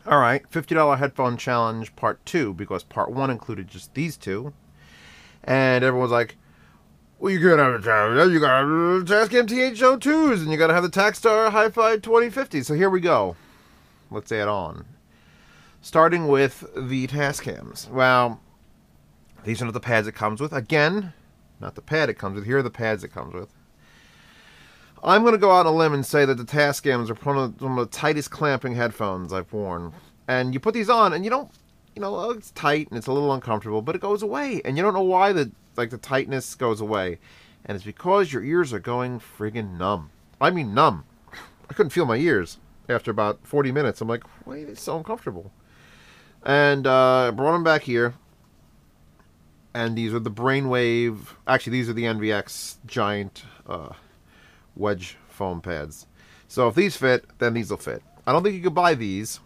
Alright, $50 headphone challenge part 2, because part 1 included just these two. And everyone's like, well, you gotta have the Tascam TH02s, and you gotta have the Taxstar Hi-Fi 2050. So here we go. Let's add on. Starting with the Tascams. Well, these are not the pads it comes with. Again, not the pad it comes with. Here are the pads it comes with. I'm going to go out on a limb and say that the Tascams are one of the tightest clamping headphones I've worn. And you put these on, and you don't, it's tight and it's a little uncomfortable, but it goes away. And you don't know why the tightness goes away. And it's because your ears are going friggin' numb. I mean numb. I couldn't feel my ears after about 40 minutes. I'm like, why are they so uncomfortable? And I brought them back here. And these are the Brainwave. Actually, these are the NVX giant wedge foam pads. So if these fit, then these will fit. I don't think you could buy these,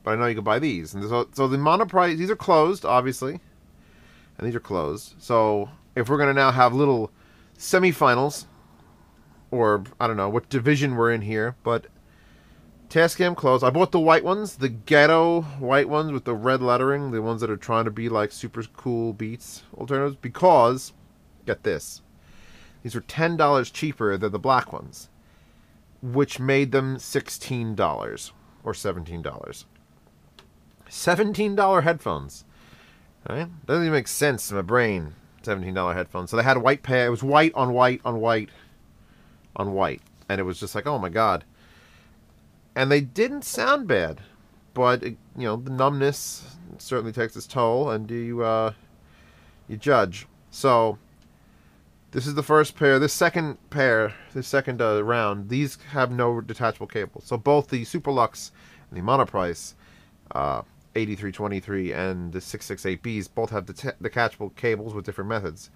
but I know you could buy these. And so the Monoprice, these are closed, obviously. And these are closed. So if we're going to now have little semifinals, or I don't know what division we're in here, but Tascam closed. I bought the white ones, the ghetto white ones with the red lettering, the ones that are trying to be like super cool Beats alternatives, because, get this, these are $10 cheaper than the black ones, which made them $16 or $17. $17 headphones. Right? Doesn't even make sense in my brain. $17 headphones. So they had white pad. It was white on white on white on white, and it was just like, oh my god. And they didn't sound bad, but it, the numbness certainly takes its toll, and you judge. So this is the first pair. This second round, these have no detachable cables. So both the Superlux and the Monoprice 8323 and the 668Bs both have detachable cables with different methods.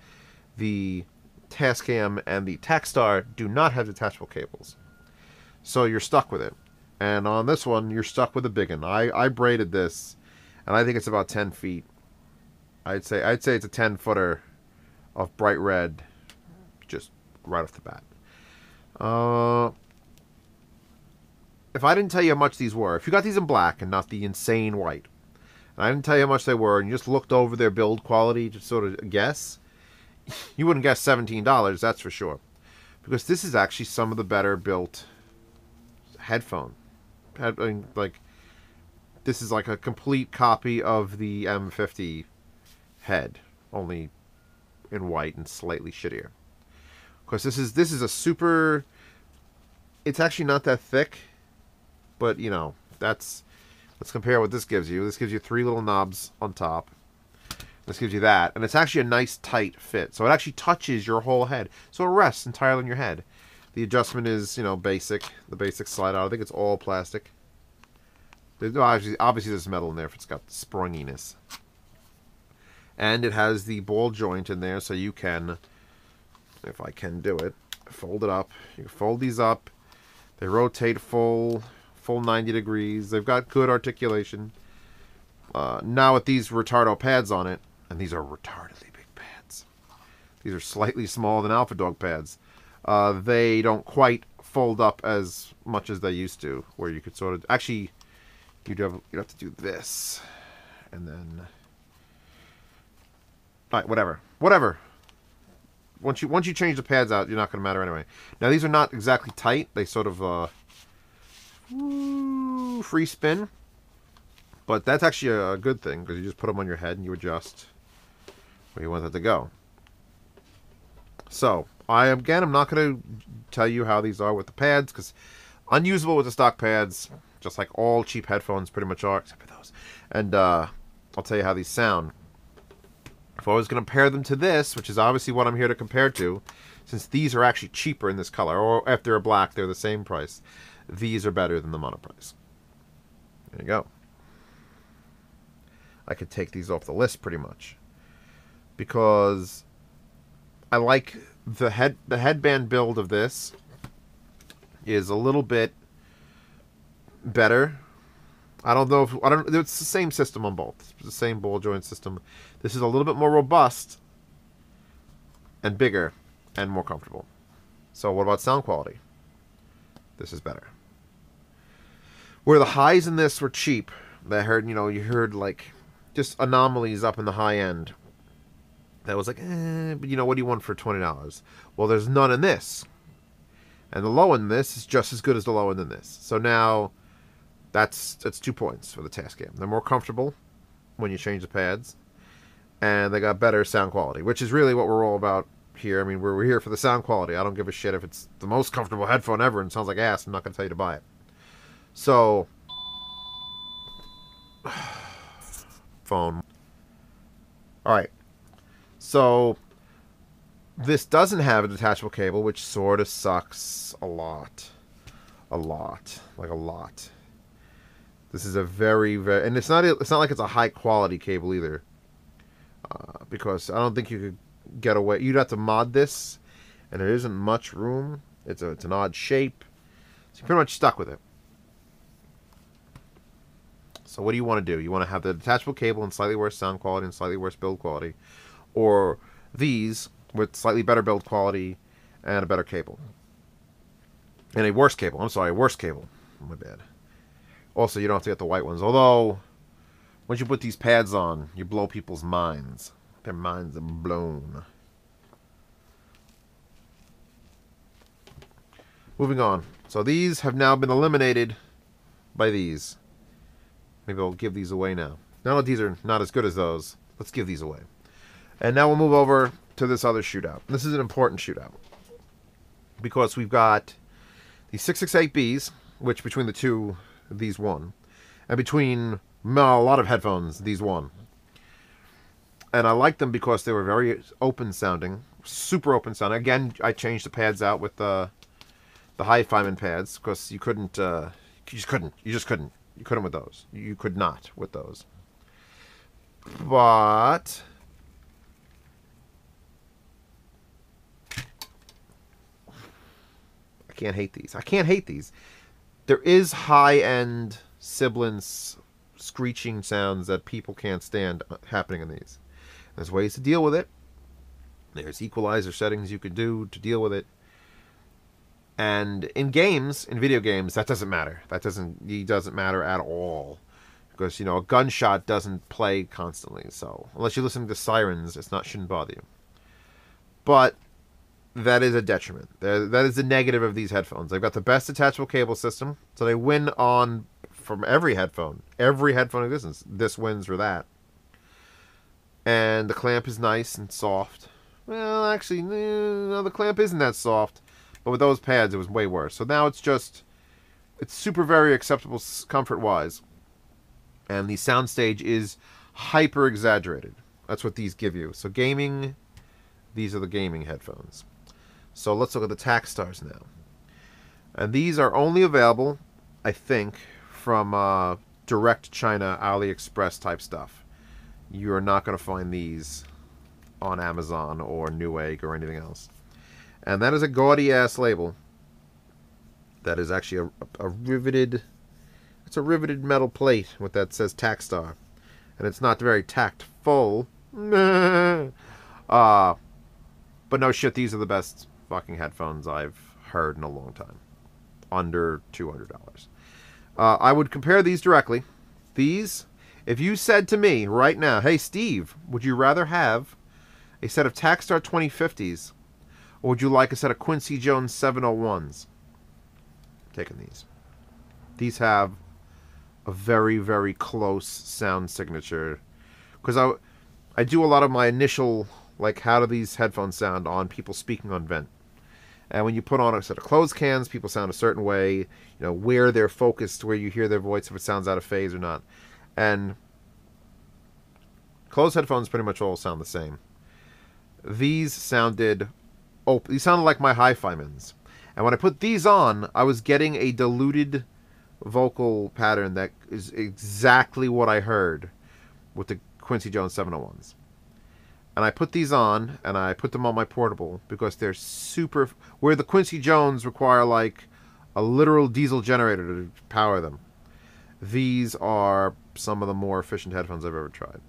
The Tascam and the Taxstar do not have detachable cables. So you're stuck with it. And on this one, you're stuck with a big one. I braided this, and I think it's about 10 feet. I'd say it's a 10-footer of bright red, just right off the bat. If I didn't tell you how much these were, if you got these in black and not the insane white, and I didn't tell you how much they were, and you just looked over their build quality to sort of guess, you wouldn't guess $17, that's for sure. Because this is actually some of the better built headphone. This is like a complete copy of the M50 head, only in white and slightly shittier. Of course, this is a super. It's actually not that thick, but let's compare what this gives you. This gives you 3 little knobs on top. This gives you that, and it's actually a nice tight fit. So it actually touches your whole head, so it rests entirely on your head. The adjustment is basic. The basic slide out. I think it's all plastic. Obviously there's metal in there if it's got springiness. And it has the ball joint in there, so you can, if I can do it, fold it up. You can fold these up. They rotate full 90 degrees. They've got good articulation. Now with these retardo pads on it, and these are retardedly big pads. These are slightly smaller than Alpha Dog pads. They don't quite fold up as much as they used to, where you could sort of actually you'd have to do this, and then all right, whatever. Once you change the pads out, you're not going to matter anyway. Now these are not exactly tight; they sort of free spin, but that's actually a good thing because you just put them on your head and you adjust where you want that to go. So I'm not going to tell you how these are with the pads because unusable with the stock pads, just like all cheap headphones pretty much are, except for those. And I'll tell you how these sound. If I was going to compare them to this, which is obviously what I'm here to compare to, since these are actually cheaper in this color, or if they're black, they're the same price, these are better than the Monoprice. There you go. I could take these off the list pretty much because I like the headband build of this is a little bit better. It's the same system on both. It's the same ball joint system. This is a little bit more robust and bigger and more comfortable. So what about sound quality? This is better. Where the highs in this were cheap, that heard, you heard like just anomalies up in the high end. That was like, but what do you want for $20? Well, there's none in this. And the low end in this is just as good as the low end in this. So now that's 2 points for the Tascam. They're more comfortable when you change the pads. And they got better sound quality, which is really what we're all about here. I mean, we're here for the sound quality. I don't give a shit if it's the most comfortable headphone ever and sounds like ass. I'm not going to tell you to buy it. So, phone. Alright. So, this doesn't have a detachable cable, which sort of sucks a lot. A lot. Like a lot. This is a very, very... And it's not like it's a high quality cable either. Because I don't think you could get away. You'd have to mod this, and there isn't much room. It's an odd shape. So you're pretty much stuck with it. So what do you want to do? You want to have the detachable cable and slightly worse sound quality and slightly worse build quality. Or these with slightly better build quality and a better cable. And a worse cable. I'm sorry, a worse cable. My bad. Also, you don't have to get the white ones. Although, once you put these pads on, you blow people's minds. Their minds are blown. Moving on. So these have now been eliminated by these. Maybe I'll give these away now. Now that these are not as good as those, let's give these away. And now we'll move over to this other shootout. This is an important shootout. Because we've got the 668Bs, which between the two, these won. And between a lot of headphones, these won. And I liked them because they were very open sounding. Super open sounding. Again, I changed the pads out with the Headphone pads. Because you couldn't, you just couldn't. You couldn't with those. You could not with those. But I can't hate these. I can't hate these. There is high-end sibilance screeching sounds that people can't stand happening in these. There's ways to deal with it. There's equalizer settings you could do to deal with it. And in games, in video games, that doesn't matter. It doesn't matter at all. Because, a gunshot doesn't play constantly. So, unless you're listening to sirens, shouldn't bother you. But that is a detriment. That is the negative of these headphones. They've got the best detachable cable system. So they win from every headphone. Every headphone in existence. This wins for that. And the clamp is nice and soft. Well, actually, no, the clamp isn't that soft. But with those pads, it was way worse. So now it's super very acceptable comfort-wise. And the soundstage is hyper-exaggerated. That's what these give you. So gaming, these are the gaming headphones. So let's look at the Taxstars now. And these are only available, I think, from direct China, AliExpress type stuff. You're not going to find these on Amazon or Newegg or anything else. And that is a gaudy-ass label. That is actually a riveted... It's a riveted metal plate with that says Taxstar. And it's not very tactful. But no shit, these are the best fucking headphones I've heard in a long time. Under $200. I would compare these directly. These, if you said to me right now, hey Steve, would you rather have a set of Taxstar 2050s or would you like a set of Quincy Jones 701s? I'm taking these. These have a very, very close sound signature. Because I do a lot of my initial, like, how do these headphones sound on people speaking on vent. And when you put on a set of closed cans, people sound a certain way. Where they're focused, where you hear their voice, if it sounds out of phase or not. And closed headphones pretty much all sound the same. These sounded... these sounded like my Headphones. And when I put these on, I was getting a diluted vocal pattern that is exactly what I heard with the Quincy Jones 701s. And I put these on, and I put them on my portable because they're super... Where the Quincy Jones require, like, a literal diesel generator to power them. These are some of the more efficient headphones I've ever tried.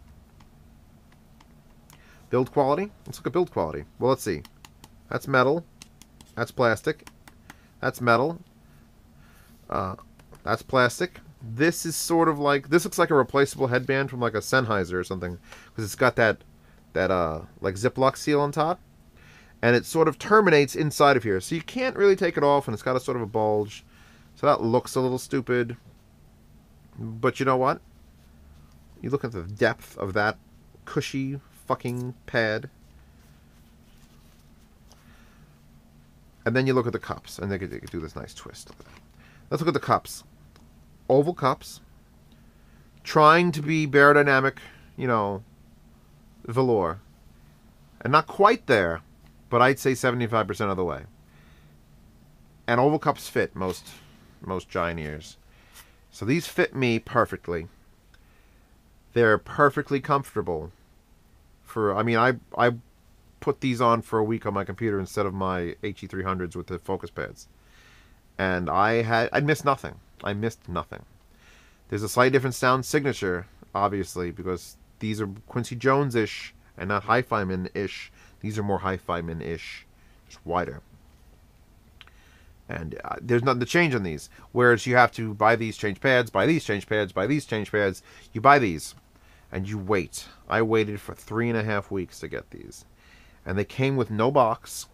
Build quality? Let's look at build quality. Well, let's see. That's metal. That's plastic. That's metal. That's plastic. This is sort of like, this looks like a replaceable headband from like a Sennheiser or something, because it's got that like Ziploc seal on top, and it sort of terminates inside of here, so you can't really take it off, and it's got a sort of a bulge, so that looks a little stupid. But you know what? You look at the depth of that cushy fucking pad, and then you look at the cups, and they could do this nice twist. Let's look at the cups. Oval cups, trying to be aerodynamic, you know, velour, and not quite there, but I'd say 75% of the way. And oval cups fit most giant ears, so these fit me perfectly. They're perfectly comfortable. I mean, I put these on for a week on my computer instead of my HE300s with the focus pads, and I missed nothing. I missed nothing. There's a slight different sound signature, obviously, because these are Quincy Jones-ish and not Hi-Fi-Man-ish. These are more Hi-Fi-Man-ish, just wider. And there's nothing to change on these. Whereas you have to buy these, change pads, buy these, change pads, buy these, change pads. You buy these, and you wait. I waited for 3.5 weeks to get these. And they came with no box.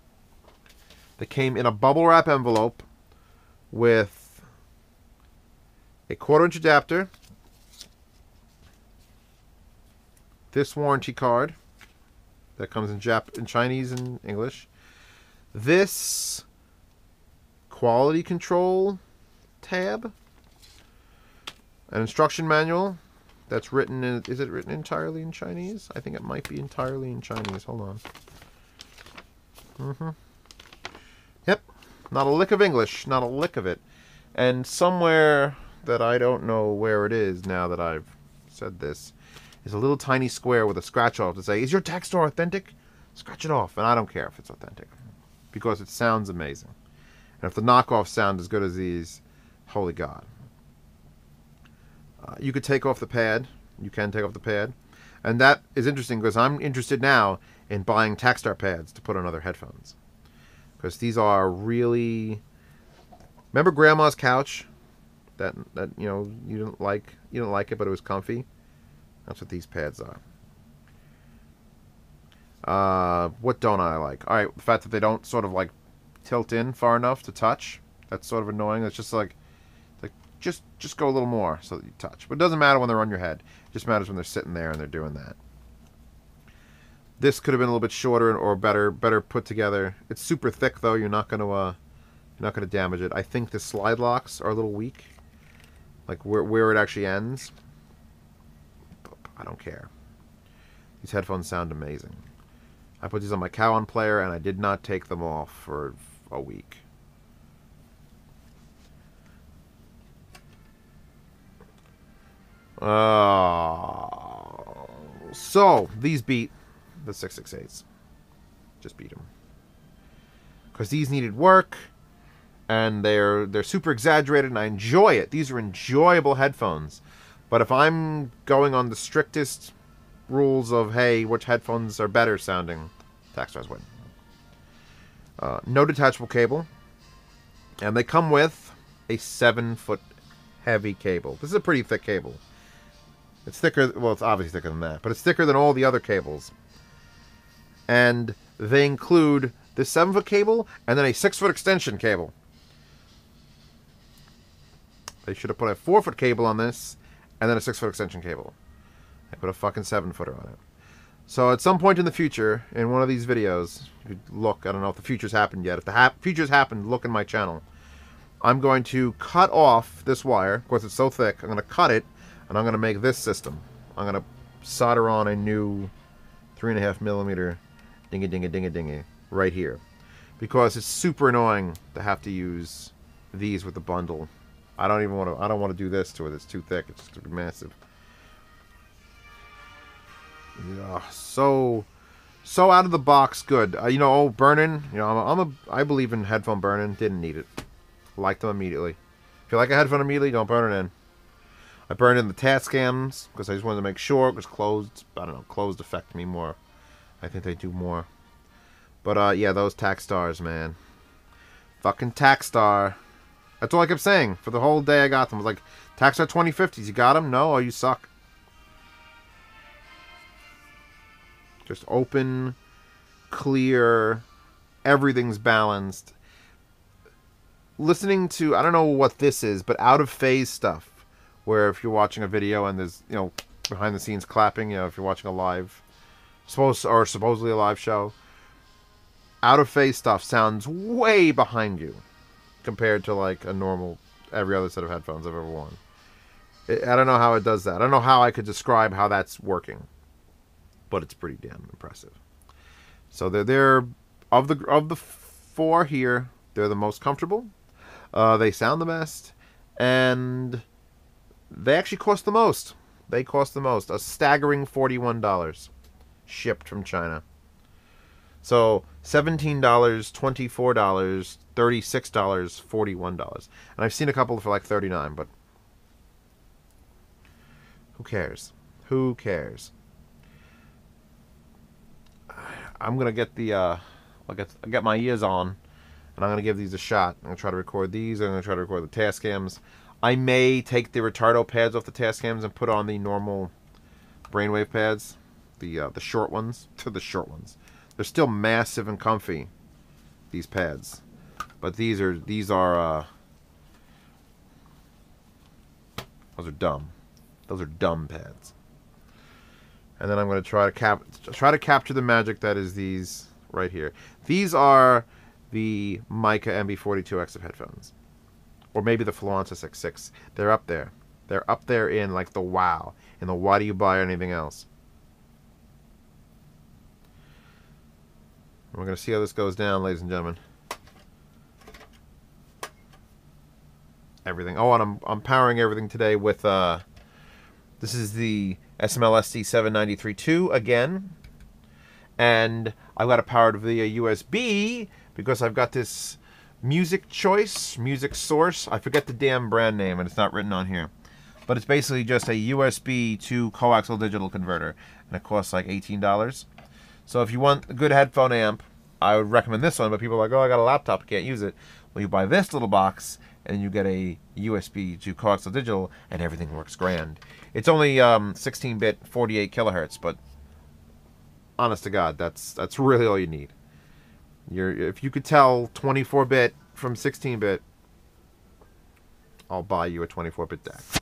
They came in a bubble wrap envelope with a 1/4-inch adapter, this warranty card that comes in Chinese and English, this quality control tab, an instruction manual that's written in, is it written entirely in Chinese? I think it might be entirely in Chinese. Hold on. Yep, not a lick of English, not a lick of it. And somewhere that I don't know where it is now that I've said this, is a little tiny square with a scratch off to say, is your Taxstar authentic? Scratch it off. And I don't care if it's authentic, because it sounds amazing. And if the knockoffs sound as good as these, holy God. You could take off the pad. You can take off the pad. And that is interesting, because I'm interested now in buying Taxstar pads to put on other headphones. Because these are really... Remember Grandma's couch? That you know, you didn't like it, but it was comfy. That's what these pads are. What don't I like? All right, the fact that they don't sort of like tilt in far enough to touch. That's sort of annoying. It's just like just go a little more so that you touch. But it doesn't matter when they're on your head. It just matters when they're sitting there and they're doing that. This could have been a little bit shorter or better put together. It's super thick though. You're not gonna damage it. I think the slide locks are a little weak. Like where it actually ends. But I don't care. These headphones sound amazing. I put these on my Cowan player and I did not take them off for a week. So these beat the 668s. Just beat them. Because these needed work. And they're super exaggerated, and I enjoy it. These are enjoyable headphones. But if I'm going on the strictest rules of, hey, which headphones are better sounding, Taxstars win. No detachable cable. And they come with a 7-foot heavy cable. This is a pretty thick cable. It's thicker, well, it's obviously thicker than that, but it's thicker than all the other cables. And they include this 7-foot cable and then a 6-foot extension cable. They should have put a 4-foot cable on this, and then a 6-foot extension cable. They put a fucking 7-footer on it. So at some point in the future, in one of these videos, you could look, I don't know if the future's happened yet. If the future's happened, look in my channel. I'm going to cut off this wire. Of course, it's so thick. I'm going to cut it, and I'm going to make this system. I'm going to solder on a new 3.5mm dingy right here. Because it's super annoying to have to use these with the bundle. I don't want to do this to it. It's too thick. It's too massive. Yeah, so out of the box good. You know, burn-in. You know, I believe in headphone burn-in. Didn't need it. Liked them immediately. If you like a headphone immediately, don't burn it in. I burned in the Tascams because I just wanted to make sure it was closed. I don't know. Closed affect me more. I think they do more. But yeah, those Taxstars, man. Fucking Taxstar. That's all I kept saying for the whole day I got them. I was like, Taxstar 2050s, you got them? No? Oh, you suck. Just open, clear, everything's balanced. Listening to, I don't know what this is, but out of phase stuff, where if you're watching a video and there's, you know, behind the scenes clapping, you know, if you're watching a live, supposedly a live show, out of phase stuff sounds way behind you compared to like a normal, every other set of headphones I've ever worn. I don't know how it does that. I don't know how I could describe how that's working, but it's pretty damn impressive. So they're of the four here, they're the most comfortable. They sound the best, and they actually cost the most. They cost the most, a staggering $41 shipped from China. So $17, $24, $36, $41. And I've seen a couple for like $39, but who cares? Who cares? I'm gonna get the I'll get my ears on, and I'm gonna give these a shot. I'm gonna try to record these. I'm gonna try to record the Tascams. I may take the retardo pads off the Tascams and put on the normal brainwave pads, the short ones. The short ones. They're still massive and comfy, these pads, but these are those are dumb. Those are dumb pads. And then I'm going to try to capture the magic that is these right here. These are the Mica MB42X of headphones, or maybe the Fluensis X6. They're up there. They're up there in like the wow, and the why do you buy anything else? We're going to see how this goes down, ladies and gentlemen. Everything. Oh, and I'm powering everything today with this is the SML-SD 793-2 again, and I've got it powered via USB because I've got this music source. I forget the damn brand name, and it's not written on here, but it's basically just a USB to coaxial digital converter, and it costs like $18. So if you want a good headphone amp, I would recommend this one, but people are like, oh, I got a laptop, I can't use it. Well, you buy this little box, and you get a USB to coaxial digital, and everything works grand. It's only 16-bit, 48 kilohertz, but honest to God, that's really all you need. If you could tell 24-bit from 16-bit, I'll buy you a 24-bit DAC.